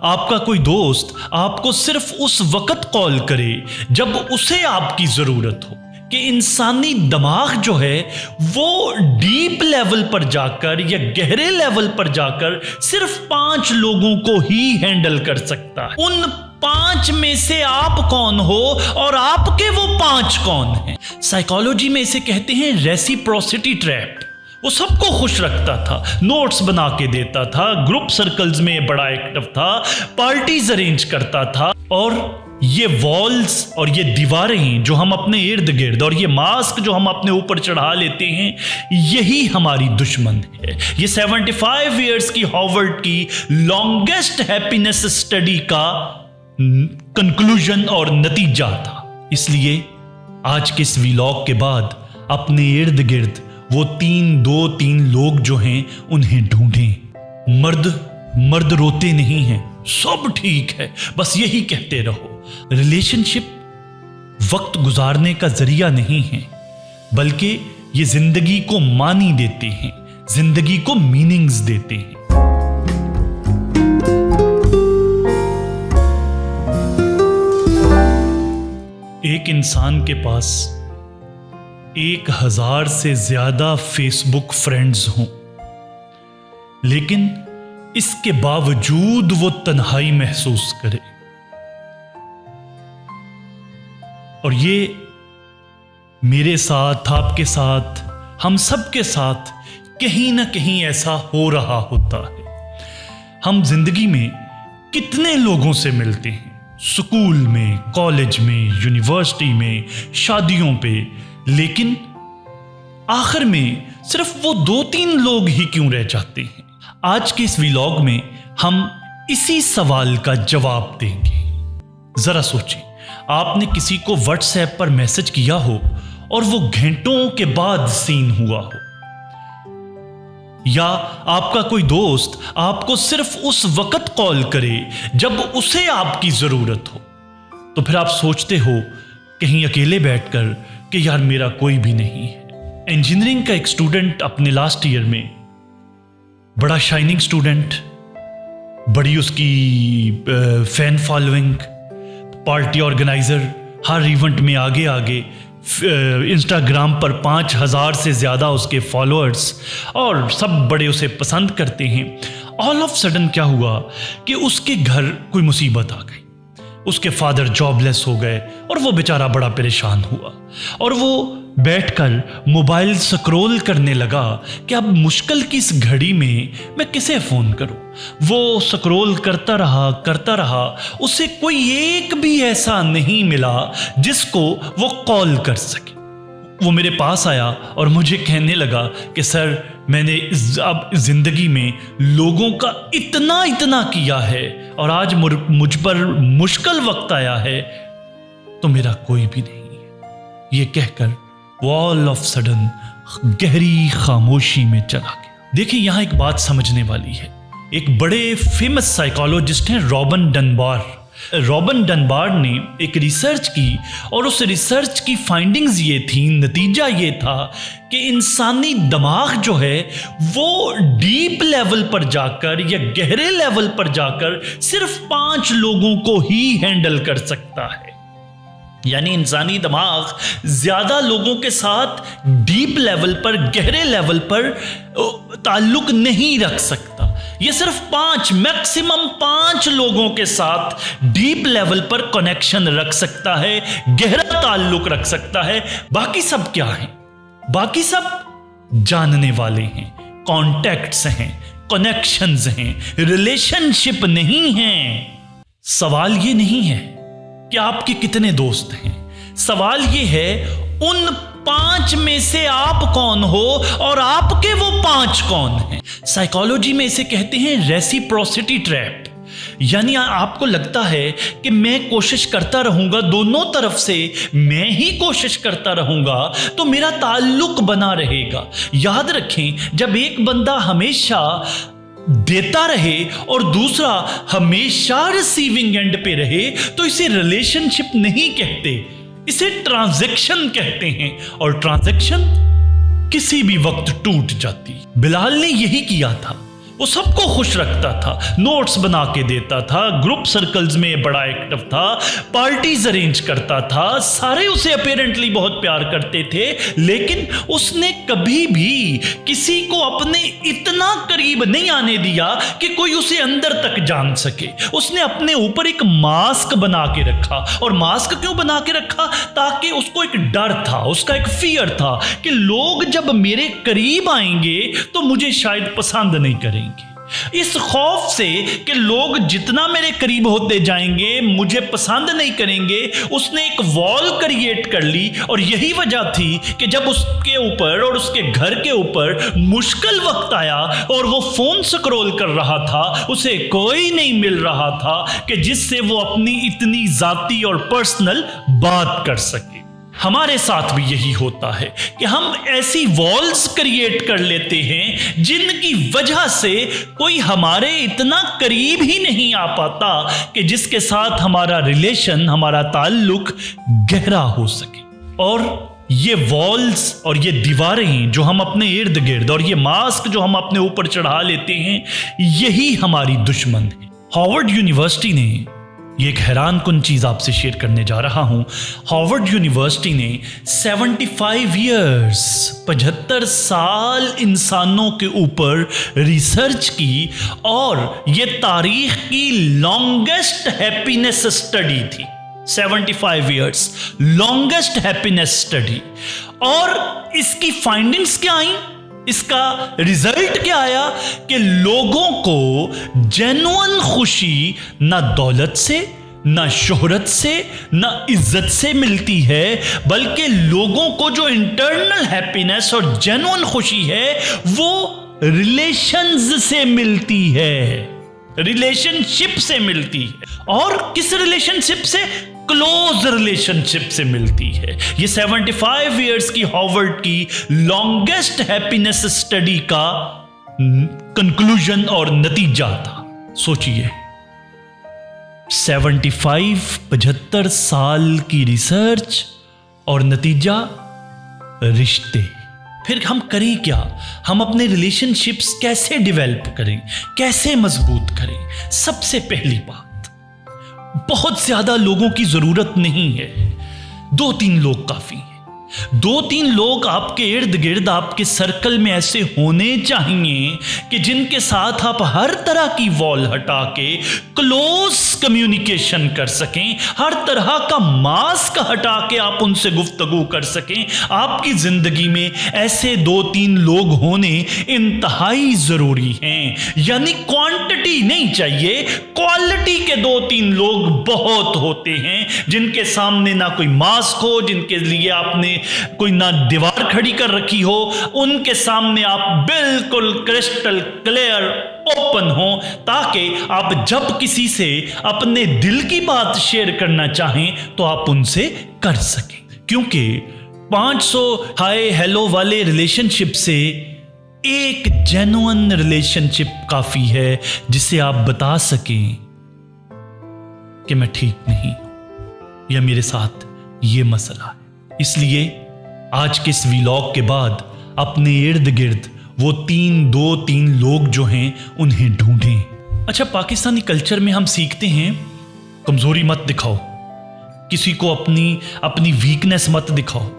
आपका कोई दोस्त आपको सिर्फ उस वक्त कॉल करे जब उसे आपकी जरूरत हो, कि इंसानी दिमाग जो है वो डीप लेवल पर जाकर या गहरे लेवल पर जाकर सिर्फ 5 लोगों को ही हैंडल कर सकता है। उन 5 में से आप कौन हो और आपके वो 5 कौन हैं? साइकोलॉजी में इसे कहते हैं रेसिप्रोसिटी ट्रैप। वो सबको खुश रखता था, नोट्स बना के देता था, ग्रुप सर्कल्स में बड़ा एक्टिव था, पार्टीज अरेंज करता था। और ये वॉल्स और ये दीवारें जो हम अपने इर्द गिर्द और ये मास्क जो हम अपने ऊपर चढ़ा लेते हैं, यही हमारी दुश्मन है। ये 75 इयर्स की हार्वर्ड की लॉन्गेस्ट हैप्पीनेस स्टडी का कंक्लूजन और नतीजा था। इसलिए आज के इस व्लॉग के बाद अपने इर्द गिर्द वो 2-3 लोग जो हैं उन्हें ढूंढें। मर्द रोते नहीं हैं, सब ठीक है, बस यही कहते रहो। रिलेशनशिप वक्त गुजारने का जरिया नहीं है, बल्कि ये जिंदगी को मानी देते हैं, जिंदगी को मीनिंग्स देते हैं। एक इंसान के पास 1000 से ज्यादा फेसबुक फ्रेंड्स हों, लेकिन इसके बावजूद वो तन्हाई महसूस करे। और ये मेरे साथ, आपके साथ, हम सब के साथ कहीं ना कहीं ऐसा हो रहा होता है। हम जिंदगी में कितने लोगों से मिलते हैं, स्कूल में, कॉलेज में, यूनिवर्सिटी में, शादियों पे, लेकिन आखिर में सिर्फ वो 2-3 लोग ही क्यों रह जाते हैं? आज के इस व्लॉग में हम इसी सवाल का जवाब देंगे। जरा सोचें, आपने किसी को व्हाट्सएप पर मैसेज किया हो और वो घंटों के बाद सीन हुआ हो, या आपका कोई दोस्त आपको सिर्फ उस वक्त कॉल करे जब उसे आपकी जरूरत हो, तो फिर आप सोचते हो कहीं अकेले बैठकर कि यार मेरा कोई भी नहीं है। इंजीनियरिंग का एक स्टूडेंट अपने लास्ट ईयर में, बड़ा शाइनिंग स्टूडेंट, बड़ी उसकी फैन फॉलोइंग, पार्टी ऑर्गेनाइजर, हर इवेंट में आगे आगे, इंस्टाग्राम पर 5000 से ज़्यादा उसके फॉलोअर्स, और सब बड़े उसे पसंद करते हैं। ऑल ऑफ सडन क्या हुआ कि उसके घर कोई मुसीबत आ गई, उसके फादर जॉबलेस हो गए और वो बेचारा बड़ा परेशान हुआ, और वो बैठकर मोबाइल स्क्रॉल करने लगा कि अब मुश्किल की इस घड़ी में मैं किसे फ़ोन करूं। वो स्क्रॉल करता रहा, उसे कोई एक भी ऐसा नहीं मिला जिसको वो कॉल कर सके। वो मेरे पास आया और मुझे कहने लगा कि सर, मैंने अब जिंदगी में लोगों का इतना किया है और आज मुझ पर मुश्किल वक्त आया है तो मेरा कोई भी नहीं है। ये कहकर वो ऑल ऑफ सडन गहरी खामोशी में चला गया। देखिए, यहां एक बात समझने वाली है। एक बड़े फेमस साइकोलॉजिस्ट हैं रॉबर्ट डनबार ने एक रिसर्च की, और उस रिसर्च की फाइंडिंग्स ये थी, नतीजा ये था कि इंसानी दिमाग जो है वो डीप लेवल पर जाकर या गहरे लेवल पर जाकर सिर्फ 5 लोगों को ही हैंडल कर सकता है। यानी इंसानी दिमाग ज्यादा लोगों के साथ डीप लेवल पर, गहरे लेवल पर ताल्लुक नहीं रख सकता। ये सिर्फ 5, मैक्सिमम 5 लोगों के साथ डीप लेवल पर कनेक्शन रख सकता है, गहरा ताल्लुक रख सकता है। बाकी सब क्या है? बाकी सब जानने वाले हैं, कॉन्टैक्ट्स हैं, कनेक्शंस हैं, रिलेशनशिप नहीं हैं। सवाल ये नहीं है कि आपके कितने दोस्त हैं, सवाल ये है उन 5 में से आप कौन हो और आपके वो 5 कौन हैं। साइकोलॉजी में इसे कहते हैं रेसिप्रोसिटी ट्रैप। यानी आपको लगता है कि मैं कोशिश करता रहूंगा, दोनों तरफ से मैं ही कोशिश करता रहूंगा तो मेरा ताल्लुक बना रहेगा। याद रखें, जब एक बंदा हमेशा देता रहे और दूसरा हमेशा रिसीविंग एंड पे रहे तो इसे रिलेशनशिप नहीं कहते, इसे ट्रांजैक्शन कहते हैं। और ट्रांजैक्शन किसी भी वक्त टूट जाती। बिलाल ने यही किया था। वो सबको खुश रखता था, नोट्स बना के देता था, ग्रुप सर्कल्स में बड़ा एक्टिव था, पार्टीज अरेंज करता था, सारे उसे अपेरेंटली बहुत प्यार करते थे। लेकिन उसने कभी भी किसी को अपने इतना करीब नहीं आने दिया कि कोई उसे अंदर तक जान सके। उसने अपने ऊपर एक मास्क बना के रखा। और मास्क क्यों बना के रखा? ताकि उसको एक डर था, उसका एक फियर था कि लोग जब मेरे करीब आएंगे तो मुझे शायद पसंद नहीं करेंगे। इस खौफ से कि लोग जितना मेरे करीब होते जाएंगे मुझे पसंद नहीं करेंगे, उसने एक वॉल क्रिएट कर ली। और यही वजह थी कि जब उसके ऊपर और उसके घर के ऊपर मुश्किल वक्त आया और वो फोन स्क्रॉल कर रहा था, उसे कोई नहीं मिल रहा था कि जिससे वो अपनी इतनी जाती और पर्सनल बात कर सके। हमारे साथ भी यही होता है कि हम ऐसी वॉल्स क्रिएट कर लेते हैं जिनकी वजह से कोई हमारे इतना करीब ही नहीं आ पाता कि जिसके साथ हमारा रिलेशन, हमारा ताल्लुक गहरा हो सके। और ये वॉल्स और ये दीवारें जो हम अपने इर्द गिर्द और ये मास्क जो हम अपने ऊपर चढ़ा लेते हैं, यही हमारी दुश्मन है। हार्वर्ड यूनिवर्सिटी ने, ये एक हैरान कुन चीज आपसे शेयर करने जा रहा हूं, हार्वर्ड यूनिवर्सिटी ने 75 साल इंसानों के ऊपर रिसर्च की और ये तारीख की लॉन्गेस्ट हैप्पीनेस स्टडी थी। 75 इयर्स लॉन्गेस्ट हैप्पीनेस स्टडी। और इसकी फाइंडिंग्स क्या आई, इसका रिजल्ट क्या आया कि लोगों को जेन्युइन खुशी ना दौलत से, ना शोहरत से, ना इज्जत से मिलती है, बल्कि लोगों को जो इंटरनल हैप्पीनेस और जेन्युइन खुशी है वो रिलेशंस से मिलती है, रिलेशनशिप से मिलती है। और किस रिलेशनशिप से? क्लोज रिलेशनशिप से मिलती है। ये 75 इयर्स की हार्वर्ड की लॉन्गेस्ट हैप्पीनेस स्टडी का कंक्लूजन और नतीजा था। सोचिए, 75 साल की रिसर्च और नतीजा रिश्ते। फिर हम करें क्या? हम अपने रिलेशनशिप्स कैसे डेवलप करें, कैसे मजबूत करें? सबसे पहली बात, बहुत ज्यादा लोगों की जरूरत नहीं है, 2-3 लोग काफी हैं। 2-3 लोग आपके इर्द गिर्द, आपके सर्कल में ऐसे होने चाहिए कि जिनके साथ आप हर तरह की वॉल हटा के क्लोज कम्युनिकेशन कर सकें, हर तरह का मास्क हटा के आप उनसे गुफ्तगू कर सकें। आपकी जिंदगी में ऐसे 2-3 लोग होने इंतहाई जरूरी हैं। यानी क्वांटिटी नहीं चाहिए, क्वालिटी के 2-3 लोग बहुत होते हैं जिनके सामने ना कोई मास्क हो, जिनके लिए आपने कोई ना दीवार खड़ी कर रखी हो, उनके सामने आप बिल्कुल क्रिस्टल क्लियर ओपन हो, ताकि आप जब किसी से अपने दिल की बात शेयर करना चाहें तो आप उनसे कर सकें। क्योंकि 500 हाय हेलो वाले रिलेशनशिप से एक जेन्युइन रिलेशनशिप काफी है जिसे आप बता सकें कि मैं ठीक नहीं हूं या मेरे साथ ये मसला है। इसलिए आज के इस व्लॉग के बाद अपने इर्द गिर्द वो 2-3 लोग जो हैं उन्हें ढूंढें। अच्छा, पाकिस्तानी कल्चर में हम सीखते हैं कमजोरी मत दिखाओ, किसी को अपनी वीकनेस मत दिखाओ,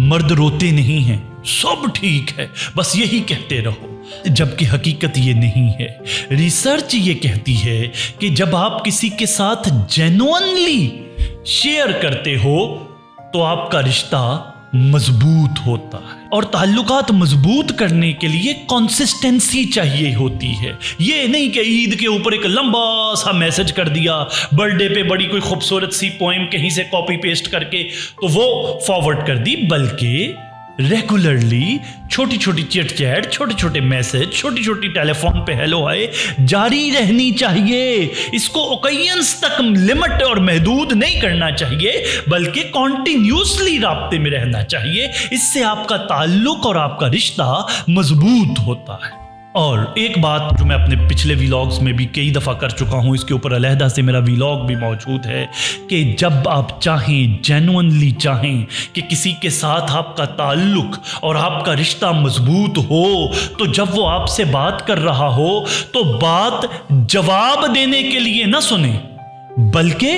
मर्द रोते नहीं हैं, सब ठीक है, बस यही कहते रहो। जबकि हकीकत ये नहीं है। रिसर्च ये कहती है कि जब आप किसी के साथ जेन्युइनली शेयर करते हो तो आपका रिश्ता मजबूत होता है। और ताल्लुकात मजबूत करने के लिए कंसिस्टेंसी चाहिए होती है। ये नहीं कि ईद के ऊपर एक लंबा सा मैसेज कर दिया, बर्थडे पे बड़ी कोई खूबसूरत सी पोएम कहीं से कॉपी पेस्ट करके तो वो फॉरवर्ड कर दी, बल्कि रेगुलरली छोटी छोटी चिट चैट, छोटे छोटे मैसेज, छोटी छोटी टेलीफोन पे हेलो हाय जारी रहनी चाहिए। इसको ओकेजन्स तक लिमिट और महदूद नहीं करना चाहिए, बल्कि कॉन्टिन्यूसली राब्ते में रहना चाहिए। इससे आपका ताल्लुक और आपका रिश्ता मजबूत होता है। और एक बात जो मैं अपने पिछले व्लॉग्स में भी कई दफ़ा कर चुका हूँ, इसके ऊपर अलहदा से मेरा व्लॉग भी मौजूद है कि जब आप चाहें, जेन्युइनली चाहें कि किसी के साथ आपका ताल्लुक और आपका रिश्ता मजबूत हो, तो जब वो आपसे बात कर रहा हो तो बात जवाब देने के लिए ना सुने, बल्कि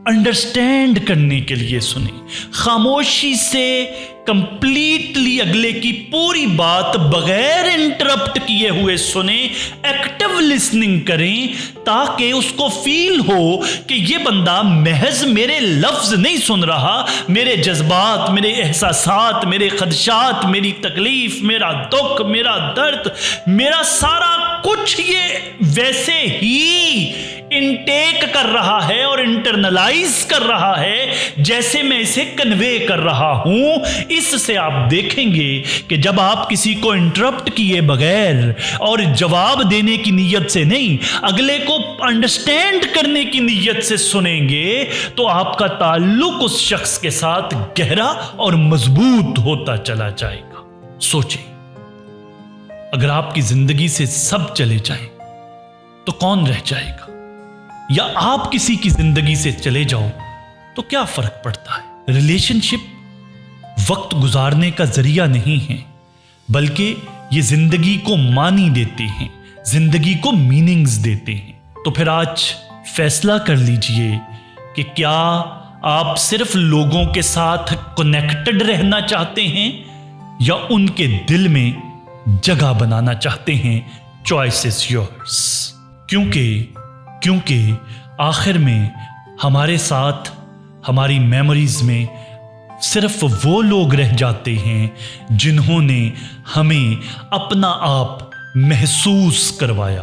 अंडरस्टैंड करने के लिए सुने। खामोशी से कंप्लीटली अगले की पूरी बात बगैर इंटरप्ट किए हुए सुने, एक्टिव लिसनिंग करें, ताकि उसको फील हो कि ये बंदा महज मेरे लफ्ज नहीं सुन रहा, मेरे जज्बात, मेरे एहसासात, मेरे खदशात, मेरी तकलीफ, मेरा दुख, मेरा दर्द, मेरा सारा कुछ ये वैसे ही इनटेक कर रहा है और इंटरनलाइज कर रहा है जैसे मैं इसे कन्वे कर रहा हूं। इससे आप देखेंगे कि जब आप किसी को इंटरप्ट किए बगैर और जवाब देने की नीयत से नहीं, अगले को अंडरस्टैंड करने की नीयत से सुनेंगे, तो आपका ताल्लुक उस शख्स के साथ गहरा और मजबूत होता चला जाएगा। सोचें, अगर आपकी जिंदगी से सब चले जाएं तो कौन रह जाएगा? या आप किसी की जिंदगी से चले जाओ तो क्या फर्क पड़ता है? रिलेशनशिप वक्त गुजारने का जरिया नहीं है, बल्कि ये जिंदगी को मानी देते हैं, जिंदगी को मीनिंग्स देते हैं। तो फिर आज फैसला कर लीजिए कि क्या आप सिर्फ लोगों के साथ कनेक्टेड रहना चाहते हैं या उनके दिल में जगह बनाना चाहते हैं। Choice is yours. क्योंकि आखिर में हमारे साथ, हमारी मेमोरीज में सिर्फ वो लोग रह जाते हैं जिन्होंने हमें अपना आप महसूस करवाया।